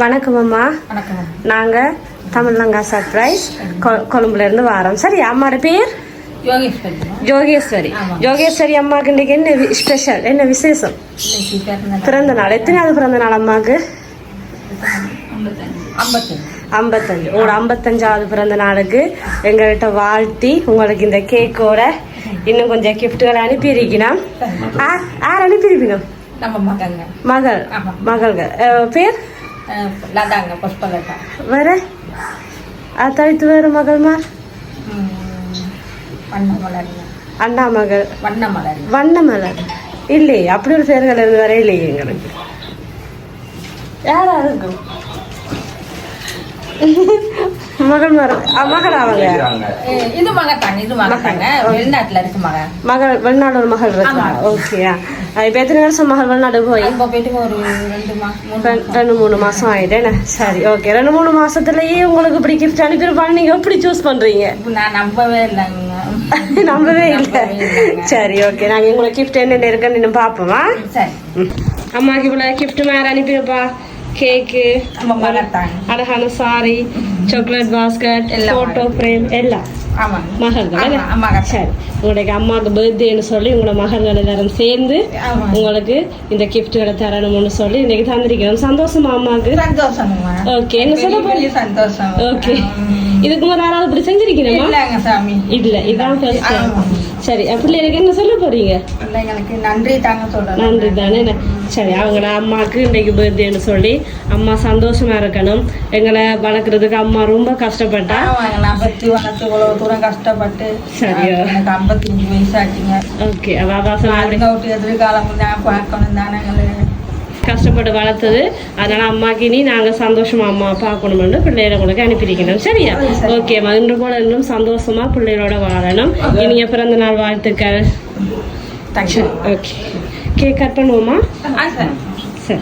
வணக்கம் அம்மா. நாங்கள் தமிழ்லங்கா சர்ப்ரைஸ் கொழும்புல இருந்து வரோம். சரி, அம்மாவோட பேர் ஜோகேஸ்வரி. ஜோகேஸ்வரி அம்மாவுக்கு இன்னைக்கு என்ன ஸ்பெஷல், என்ன விசேஷம்? பிறந்த நாள். எத்தனாவது பிறந்த நாள் அம்மாவுக்கு? 55. உங்களோட 55வது பிறந்த நாளுக்கு எங்கள்கிட்ட வாழ்த்தி உங்களுக்கு இந்த கேக்கோட இன்னும் கொஞ்சம் கிஃப்ட்டுகளை அனுப்பியிருக்கணும். யார் அனுப்பியிருக்கணும்? மகள்கள் பேர் வேற தவித்து வேறு மகள்மார்? அண்ணா மகள் வண்ணமலர் இல்லையே, அப்படி ஒரு பேர்கள் இருந்து வர இல்லையே எங்களுக்கு. யாரா இருக்கும் மகள் மகள் அவங்க மகள் வெளிநாடு ஒரு மகள் இருக்கா? ஓகேயா. இப்ப எத்தனை வருஷம் மகள் வெளிநாடு போய்? 2-3 மாசம் ஆயிட்டேன்னு. சரி, ஓகே. 2-3 மாசத்துலயே உங்களுக்கு இப்படி கிஃப்ட் அனுப்பியிருப்பாங்க. நீங்க எப்படி சூஸ் பண்றீங்க? நான் நம்பவே இல்லை. சரி, ஓகே. நாங்க உங்களை கிஃப்ட் என்னென்ன இருக்குன்னு இன்னும் பாப்போமா? அம்மாக்கு இவ்வளவு கிஃப்ட் மேல அனுப்பியிருப்பா. கேக்கு, அழகான sorry, chocolate basket, photo frame எல்லாம் மகள்கள். சரி, உங்களுக்கு அம்மாவுக்கு பர்த்டேன்னு சொல்லி உங்களோட மகள்கள் எல்லாரும் சேர்ந்து உங்களுக்கு இந்த கிஃப்ட்களை தரணும்னு சொல்லி இன்னைக்கு தந்திருக்கிறோம். சந்தோஷமா அம்மாவுக்கு? ஓகே. என்ன சொல்ல போறீங்க? சந்தோஷம். ஓகே. இதுக்கு முதல்ல யாராவது இப்படி செஞ்சிருக்கீங்களா? இல்ல, இதான் ஃபர்ஸ்ட் டைம். சரி, பிள்ளைகளுக்கு என்ன சொல்ல போறீங்க? நன்றி தானே. சரி, அவங்கள அம்மாவுக்கு இன்னைக்கு பர்த்டேன்னு சொல்லி அம்மா சந்தோஷமா இருக்கணும். எங்களை வளர்க்குறதுக்கு அம்மா ரொம்ப கஷ்டப்பட்டா. தூரம் கஷ்டப்பட்டு. சரியோ, 55 வயசாச்சுங்க. ஓகே. அதான் எதிர்காலம் பார்க்கணும் தானே கஷ்டப்பட்டு வளர்த்தது. அதனால அம்மாக்கு இனி நாங்கள் சந்தோஷமா அம்மா பார்க்கணும்னு பிள்ளைகளை உங்களுக்கு அனுப்பியிருக்கணும். சரியா? ஓகே. இன்று போல இன்னும் சந்தோஷமா பிள்ளைகளோட வாழணும். இனிய பிறந்த நாள் வாழ்த்துக்கள். ஓகே. கேக் கட் பண்ணுவோமா? சரி.